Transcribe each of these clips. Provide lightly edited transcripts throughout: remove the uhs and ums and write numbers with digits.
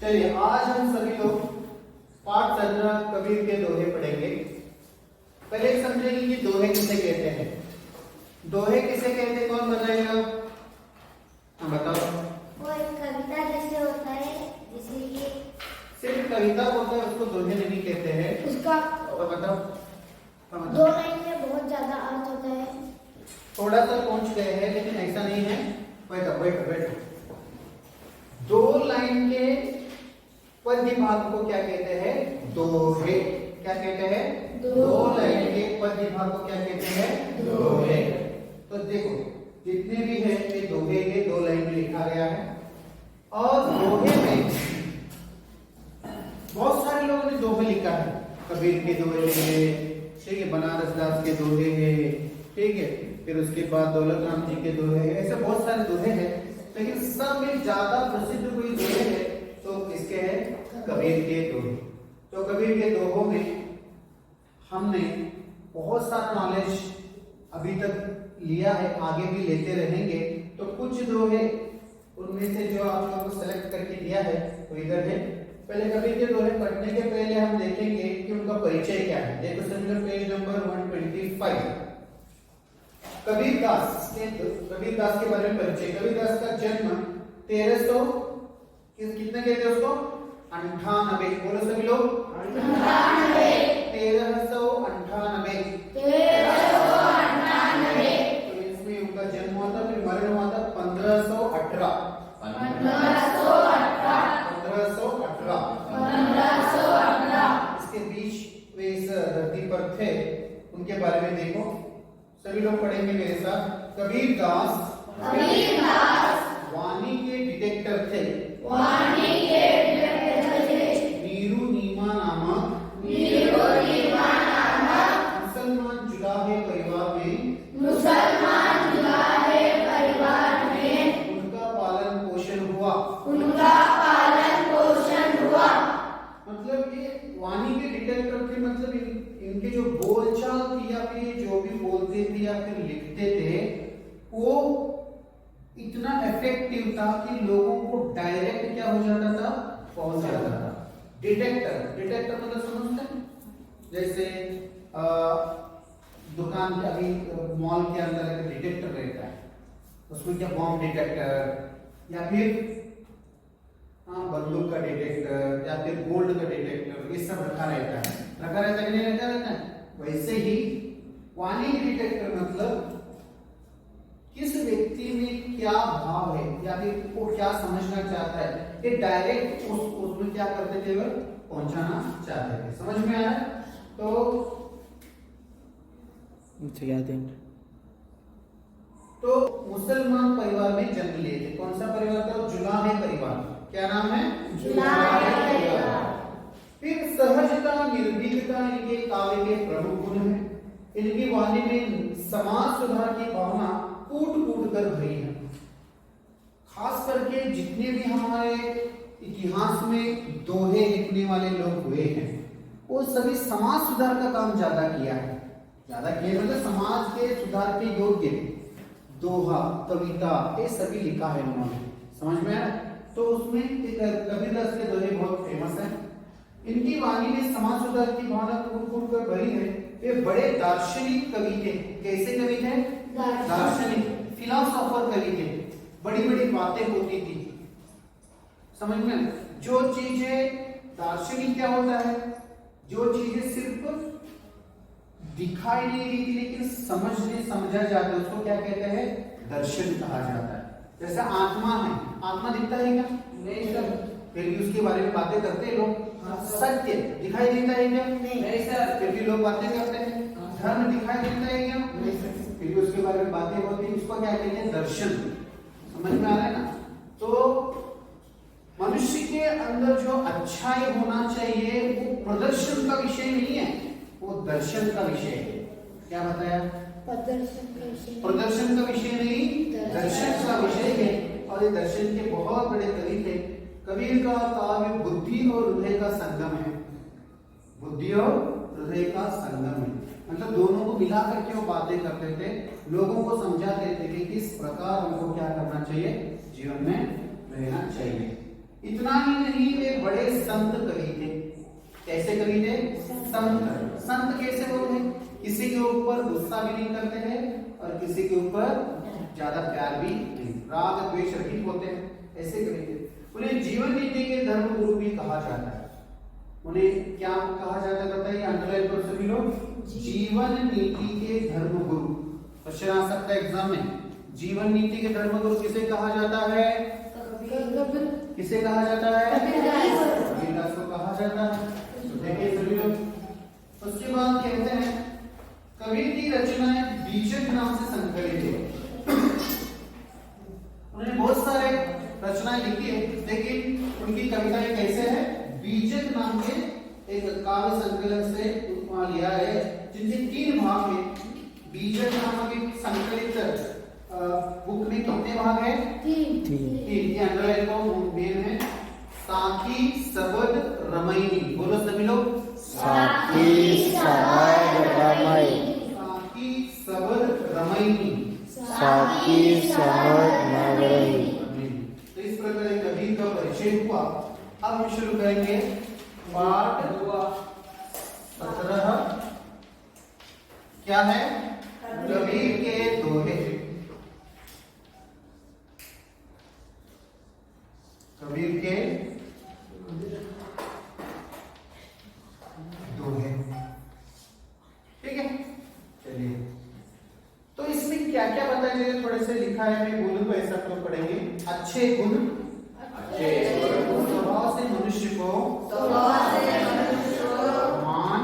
चलिए आज हम सभी लोग पाठ 17 कबीर के दोहे पढ़ेंगे। पहले समझेंगे कि दोहे किसे कहते हैं। दोहे किसे कहते हैं, कौन बताएगा? हाँ बताओ। वो एक कविता जैसे होता है, जैसे कि सिर्फ कविता होता है उसको दोहे नहीं कहते हैं। उसका तो बताओ। हाँ दो बताओ। लाइन में बहुत ज्यादा अर्थ होता है। थोड़ा सा पहुंच गए हैं लेकिन ऐसा नहीं है। बैठो बैठो बैठो। दो लाइन के पद्य भाग को क्या कहते हैं? दोहे। क्या कहते हैं? दो लाइन के पद्य भाग को क्या कहते हैं? दोहे। तो देखो जितने भी है ये दोहे के दो लाइन में लिखा गया है। और दोहे में बहुत सारे लोगों ने दोहे लिखा है। कबीर के दोहे है, ठीक है, बनारस दास के दोहे है, ठीक है, फिर उसके बाद दौलत राम जी के दोहे है। ऐसे बहुत सारे दोहे हैं लेकिन सब में ज्यादा प्रसिद्ध कोई दोहे है तो किसके है? कबीर के दोहे। तो कबीर के दोहों में हमने बहुत सारा नॉलेज अभी तक लिया है, आगे भी लेते रहेंगे। तो कुछ दोहे उनमें से जो आप लोगों को सेलेक्ट करके दिया है तो इधर है। पहले कबीर के दोहे पढ़ने के पहले हम देखेंगे कि उनका परिचय क्या है। देखो समझो पेज नंबर 125। कबीरदास के बारे में परिचय। कबीरदास का जन्म 1300 कितने कहते हैं उसको? 98। बोलो सभी लोग 98। 1398। 1398। तो इसमें उनका जन्म हुआ था, फिर मरण हुआ था 1518। 1518। इसके बीच वे इस धरती पर थे, उनके बारे में देखो। सभी लोग पढ़ेंगे मेरे साथ। कबीरदास वाणी के डिटेक्टर थे। नीरू नीमा नामक मुसलमान जुलाहे परिवार में उनका पालन पोषण हुआ। मतलब ये वाणी के डिटेक्टर थे, मतलब इनके जो बोलचाल थी या फिर जो भी बोलते थे या फिर लिखते थे वो इतना इफेक्टिव था कि लोगों को डायरेक्ट क्या हो जाता था? पहुंच जाता था। डिटेक्टर मतलब समझते हैं? जैसे दुकान के अभी मॉल के अंदर एक डिटेक्टर रहता है, उसमें क्या बॉम्ब डिटेक्टर या फिर बंदूक का डिटेक्टर या फिर गोल्ड का डिटेक्टर, ये सब रखा रहता है कि नहीं रहता है। वैसे ही वाणी डिटेक्टर मतलब किस व्यक्ति में क्या भाव है या फिर वो क्या समझना चाहता है, ये डायरेक्ट उसमें क्या करते थे? वो पहुंचाना चाहते थे। समझ में आया? तो मुझे याद है। तो मुसलमान परिवार में जन्म लिए थे। कौन सा परिवार था? जुलाहे परिवार। क्या नाम है? जुलाहे परिवार। फिर सहजता निर्भीकता इनके काव्य के प्रमुख गुण है। इनकी वाणी में समाज सुधार की भावना कूट कर भरी है। खास करके जितने भी हमारे इतिहास में दोहे लिखने वाले लोग हुए हैं वो सभी समाज सुधार का काम ज्यादा किया है। मतलब समाज के सुधार के योग्य दोहा कविता ये सभी लिखा है उन्होंने। समझ में आया? तो उसमें कबीरदास के दोहे बहुत फेमस है। इनकी वाणी में समाज सुधार की भावना कूट कर भरी है। वे बड़े दार्शनिक कवि थे। कैसे कवि थे? दार्शनिक, फिलोसोफर कवि थे। बड़ी बड़ी बातें होती थी। समझ में? जो चीजें दार्शनिक क्या होता है? जो चीजें सिर्फ दिखाई नहीं देती लेकिन समझा जाता है उसको क्या कहते हैं? दर्शन कहा जाता है। जैसे आत्मा है, आत्मा दिखता है क्या? नहीं सर। फिर भी उसके बारे में बातें करते हैं लोग। सत्य दिखाई देता है क्या? नहीं सर। फिर भी लोग बातें करते हैं। धर्म दिखाई देता है क्या? नहीं सर। फिर भी उसके बारे में बातें होती है। उसको क्या कहते हैं? दर्शन। समझ में आ रहा है ना? तो मनुष्य के अंदर जो अच्छाई होना चाहिए वो प्रदर्शन का विषय नहीं है, वो दर्शन का विषय है। क्या बताया? प्रदर्शन का विषय नहीं, दर्शन का विषय है। और ये दर्शन के बहुत बड़े कवि थे। कबीर का काव्य बुद्धि और हृदय का संगम है। बुद्धि और हृदय का संगम है, मतलब दोनों को मिला करके वो बातें करते थे, लोगों को समझाते थे कि किस प्रकार हमको क्या करना चाहिए, जीवन में रहना चाहिए। इतना ही नहीं, वे बड़े संत कवि थे। कैसे कवि थे? संत। संत कैसे लोग हैं? किसी के ऊपर गुस्सा भी नहीं करते हैं और किसी के ऊपर ज्यादा प्यार भी नहीं, राग द्वेष रहित होते हैं, ऐसे कवि थे। उन्हें जीवन नीति के धर्म गुरु भी कहा जाता है। उन्हें क्या कहा जाता है बताइए, अंडरलाइन करो सभी लोग। जीवन नीति के धर्म गुरु क्वेश्चन आ सकता है एग्जाम में। जीवन नीति के धर्म गुरु किसे कहा जाता है? किसे कहा जाता है? कबीरदास को कहा जाता है। तो देखिए सभी लोग, उसके बाद कहते हैं कबीर की रचनाएं बीजक नाम से संकलित है। उन्होंने बहुत सारे रचनाएं लिखी है, लेकिन उनकी कविताएं कैसे है? बीजक नाम के एक काव्य संकलन से लिया है, जिनके 3 भाग में। बीजक नामक एक संकलित बुक में कितने भाग है? 3। ये अंडरलाइन को मेन है। साखी सबद रमैनी, बोलो सभी लोग। साखी सबद रमैनी, साखी सबद रमैनी, साखी सबद रमैनी। तो इस प्रकार कबीर का परिचय हुआ। अब हम शुरू करेंगे पाठ 17। क्या है? कबीर के दोहे। कबीर के दोहे, ठीक है। चलिए, तो इसमें क्या क्या बताया जाएगा, थोड़े से लिखा है, मैं बोलूंगा ऐसा तो पढ़ेंगे। अच्छे गुण, स्वभाव से मनुष्य को मान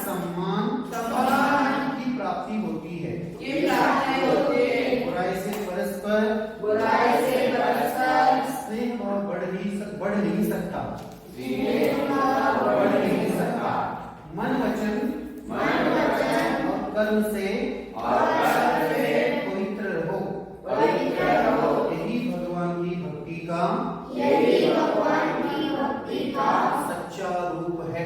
सम्मान की प्राप्ति होती है। बुराई से परस्पर स्नेह और बढ़ नहीं सकता। मन वचन और कर्म से पवित्र रहो। यही भगवान की भक्ति का सच्चा रूप है।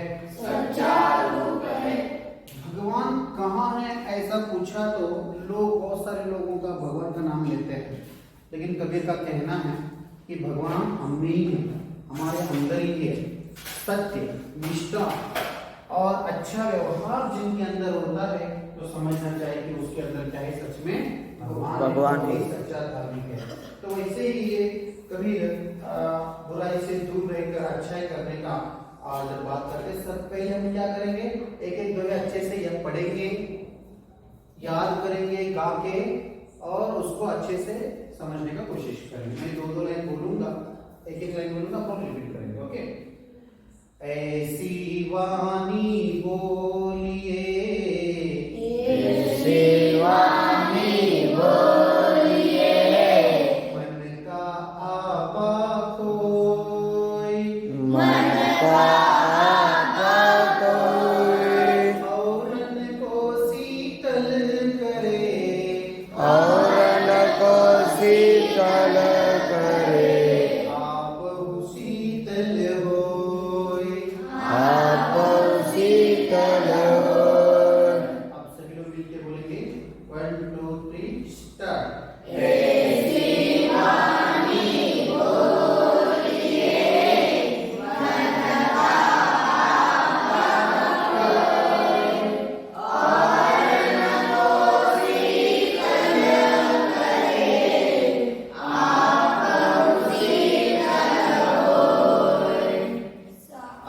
भगवान कहाँ है ऐसा पूछा तो लोग, बहुत सारे लोगों का भगवान का नाम लेते हैं, लेकिन कबीर का कहना है कि भगवान हम में ही है, हमारे अंदर ही है। सत्य, निष्ठा और अच्छा व्यवहार जिनके अंदर होता है तो समझना चाहिए कि उसके अंदर क्या है, सच में भगवान ही सच्चा धार्मिक है। तो वैसे ही ये कबीर बुराई से दूर रहकर अच्छाई करने का जब बात करते हैं, सब पहले हम क्या करेंगे, एक एक दोहे अच्छे से यह पढ़ेंगे, याद करेंगे गा के, और उसको अच्छे से समझने का कोशिश करेंगे। मैं 2-2 लाइन बोलूंगा, एक एक लाइन बोलूंगा, आप रिपीट करेंगे। ओके। ऐसी वाणी बोलिए, ऐसी वाणी बोलिए, मन का आपा खोई, मन का आपा खोई, औरन को शीतल करे, औरन को शीतल करे, आप शीतल होय, आप शीतल होय। आप सभी लोग मिलकर बोलेंगे 1 2 3 स्टार्ट।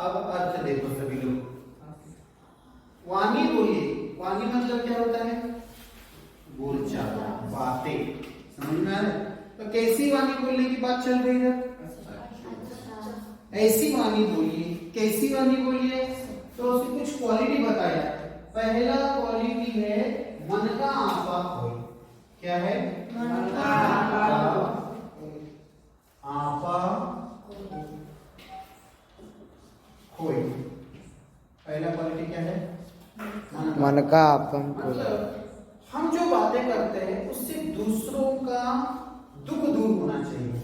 अब अर्थ देखो सभी लोग। वाणी बोलिए, वाणी मतलब क्या होता है? बोलचाल, बातें, समझ में आ रहा है? तो कैसी वाणी बोलने की बात चल रही है? ऐसी वाणी बोलिए, कैसी वाणी बोलिए, तो उसकी कुछ क्वालिटी बताया। पहला क्वालिटी है मन का आपा खोई। क्या है? मन का आपा खोई। पहला क्वालिटी क्या है? मन का आपन खोई। मतलब हम जो बातें करते हैं उससे दूसरों का दुख दूर होना चाहिए।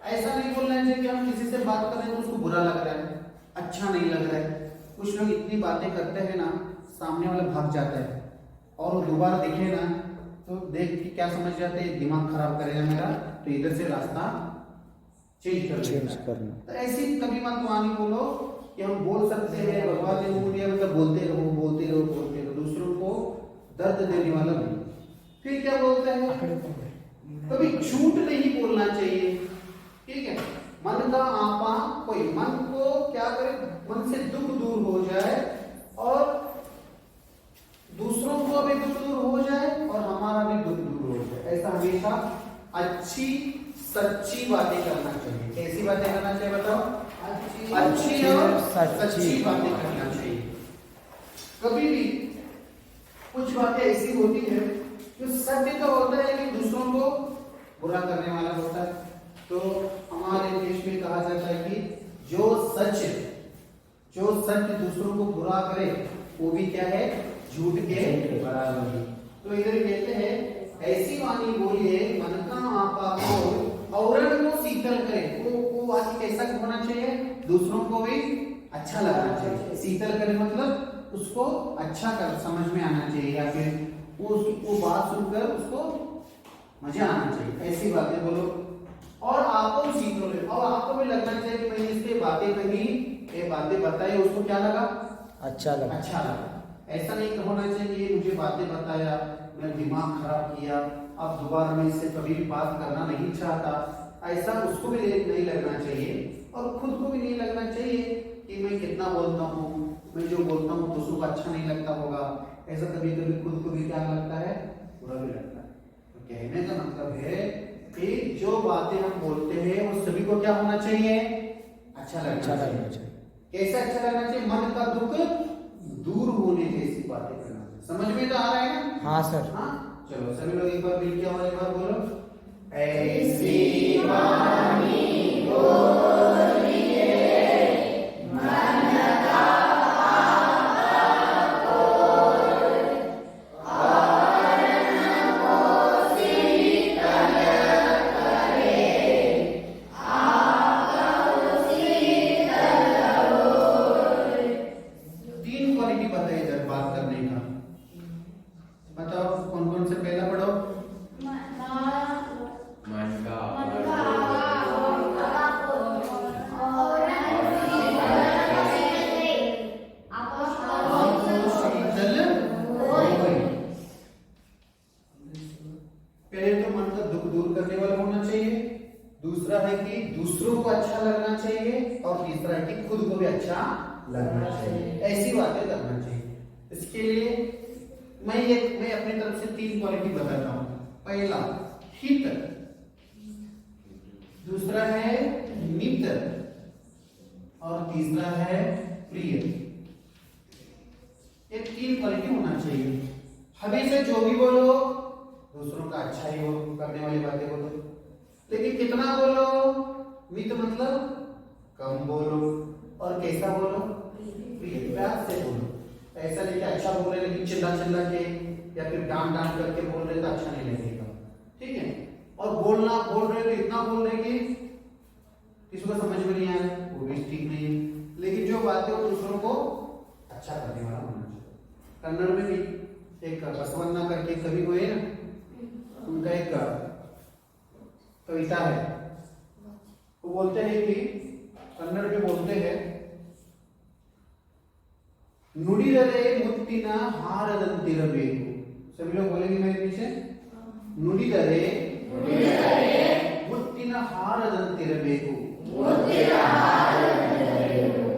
ऐसा नहीं बोलना चाहिए कि हम किसी से बात कर रहे हैं तो उसको बुरा लग रहा है, अच्छा नहीं लग रहा है। कुछ लोग इतनी बातें करते हैं ना, सामने वाला भाग जाता है और वो दोबारा दिखे ना तो देख के क्या समझ जाते हैं, दिमाग खराब करेगा मेरा, तो इधर से रास्ता चेंज कर चेंज देता है। करना। तो ऐसी कभी मत वाणी बोलो कि हम बोल सकते हैं, भगवान ने बोल दिया मतलब बोलते रहो बोलते रहो बोलते रहो, दूसरों को दर्द देने वाला नहीं। फिर क्या बोलते हैं, कभी झूठ नहीं बोलना चाहिए, ठीक है। मन का आपा कोई, मन को क्या करे, मन से दुख दूर हो जाए और दूसरों को भी दुख दूर हो जाए और हमारा भी दुख दूर हो जाए। ऐसा हमेशा अच्छी सच्ची बातें करना चाहिए। कैसी बातें करना चाहिए बताओ, अच्छी और सच्ची बातें करना चाहिए। कभी भी कुछ बातें ऐसी होती है जो सत्य तो होता है लेकिन दूसरों को बुरा करने वाला होता है। तो हमारे देश में कहा जाता है कि जो सच दूसरों को बुरा करे वो भी क्या है, झूठ के बराबर है। तो इधर कहते हैं ऐसी वाणी बोलिए मन का आपा को औरन को शीतल करे। वो वाणी कैसा होना चाहिए, दूसरों को भी अच्छा लगना चाहिए। शीतल करे मतलब उसको अच्छा कर समझ में आना चाहिए, या फिर वो बात सुनकर उसको मजा आना चाहिए। ऐसी बातें बोलो और आपको शीतल है और आपको भी लगना चाहिए कि मैंने इसके बातें कही, ये बातें बताई, उसको क्या लगा, अच्छा लगा। ऐसा नहीं होना चाहिए कि मुझे बातें बताया, मेरा दिमाग खराब किया, अब दोबारा मैं इससे कभी भी बात करना नहीं चाहता। ऐसा उसको भी नहीं लगना चाहिए और खुद को भी नहीं लगना चाहिए कि मैं कितना बोलता हूँ, मैं जो बोलता हूँ दूसरों को अच्छा नहीं लगता होगा। ऐसा कभी कभी खुद को भी क्या लगता है, बुरा भी लगता है। तो कहने का मतलब है कि जो बातें हम बोलते हैं वो सभी को क्या होना चाहिए, अच्छा लगना चाहिए। कैसा अच्छा लगना चाहिए, मन का दुख दूर होने जैसी बातें करना। समझ में तो आ रहा है ना? हाँ सर। हाँ चलो सभी लोग एक बार मिलके और एक बार बोलो, ऐसी वाणी बोलिए मन का आपा कोई औरन को शीतल करे, आपको शीतल होय। तीन क्वालिटी बताइए इधर बात करने का। बताओ कौन कौन से, पहला पढ़ो। पहले तो मन का दुख दूर करने वाला होना चाहिए, दूसरा है कि दूसरों को अच्छा लगना चाहिए और तीसरा है कि खुद को भी अच्छा लगना चाहिए। ऐसी बातें करना चाहिए। इसके लिए मैं अपनी तरफ से तीन क्वालिटी बताता हूं। पहला हित, दूसरा है मित्र और तीसरा है प्रिय। ये तीन क्वालिटी होना चाहिए। हमेशा जो भी बोलो दूसरों का अच्छा ही हो, करने वाली बातें बोलो, लेकिन कितना बोलो, मित्र मतलब कम बोलो और कैसा बोलो, प्रिय, प्यार से बोलो। ऐसा नहीं कि अच्छा बोल रहे लेकिन चिल्ला के या फिर डांट करके बोल रहे तो अच्छा नहीं लगेगा, ठीक है। और बोल रहे तो इतना बोल रहे कि किसी को समझ में नहीं आया, वो भी ठीक नहीं है। लेकिन जो बातें वो दूसरों को अच्छा करने वाला होना चाहिए। कन्नड़ में भी एक बसवन्ना करके कवि हुए ना, उनका एक कविता है, वो बोलते हैं कि कन्नड़ में बोलते हैं, ನುಡಿದರೆ ಮುತ್ತಿನ ಹಾರದಂತಿರಬೇಕು। सभी लोग बोलेंगे मेरे पीछे, ನುಡಿದರೆ ಮುತ್ತಿನ ಹಾರದಂತಿರಬೇಕು,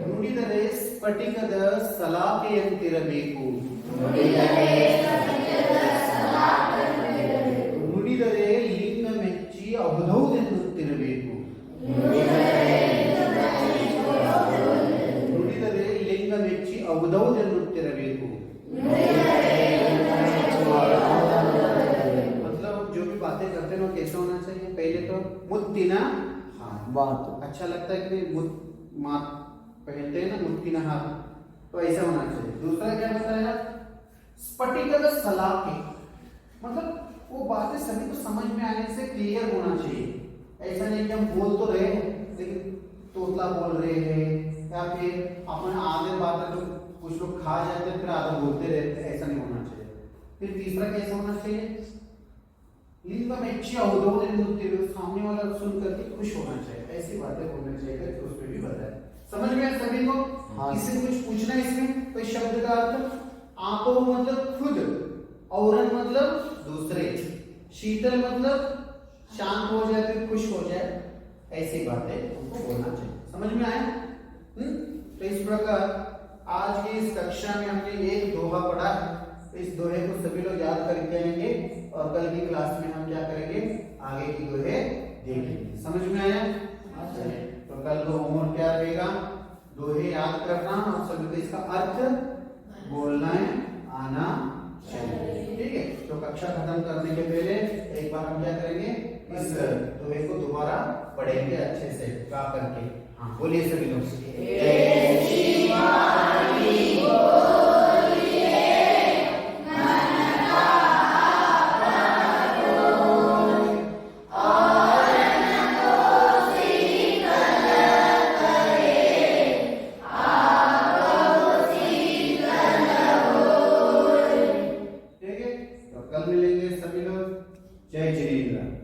ನುಡಿದರೆ ಸ್ಫಟಿಕದ ಸಲಾಕೆಯಂತಿರಬೇಕು, ನುಡಿದರೆ ಲಿಂಗ ಮೆಚ್ಚಿ ಅಹುದೌದೆನ್ನುತ್ತಿರಬೇಕು, ನುಡಿದರೆ ಲಿಂಗ ಮೆಚ್ಚಿ ಅಹುದೌದೆನ್ನುತ್ತಿರಬೇಕು। मतलब जो भी बातें करते हैं कैसा होना चाहिए, पहले तो मुत्तिना हार, बात अच्छा लगता है कि मात पहनते हैं ना मुत्तिना हार, तो ऐसा होना चाहिए। दूसरा क्या बताया, स्फटिकद सलाके, मतलब वो बातें सभी को समझ में आने से क्लियर होना चाहिए। ऐसा नहीं कि हम बोल तो रहे हैं लेकिन तोतला बोल रहे हैं, या फिर अपन आधे बातें तो कुछ लोग खा जाते हैं फिर आधा बोलते रहते हैं, ऐसा नहीं होना चाहिए। फिर तीसरा कैसा होना चाहिए, लिंगमेच्छा उदोनिर्मुक्तिः, सामने वाला सुन करके खुश होना चाहिए, ऐसी बातें बोलना चाहिए करके उसमें भी बताया। समझ में आया सभी को? किसी को कुछ पूछना है इसमें? कोई शब्द का अर्थ? आपो मतलब खुद, औरन मतलब दूसरे, शीतल मतलब शांत हो जाए फिर खुश हो जाए, ऐसी बातें हमको बोलना चाहिए। समझ में आया? तो इस प्रकार आज की इस कक्षा में हमने एक दोहा पढ़ा है, तो इस दोहे को सभी लोग याद करके आएंगे और कल की क्लास में हम क्या करेंगे, आगे की दोहे देखेंगे। समझ में आया? चलिए, तो कल को होमवर्क क्या रहेगा, दोहे याद करना और सभी को इसका अर्थ बोलना है, आना चाहिए। ठीक है, तो कक्षा खत्म करने के पहले एक बार हम क्या करेंगे, इस दोहे को दोबारा पढ़ेंगे अच्छे से गा करके। हाँ बोलिए सभी लोग। ठीक है, तो कल मिलेंगे सभी लोग। जय जिनेंद्र।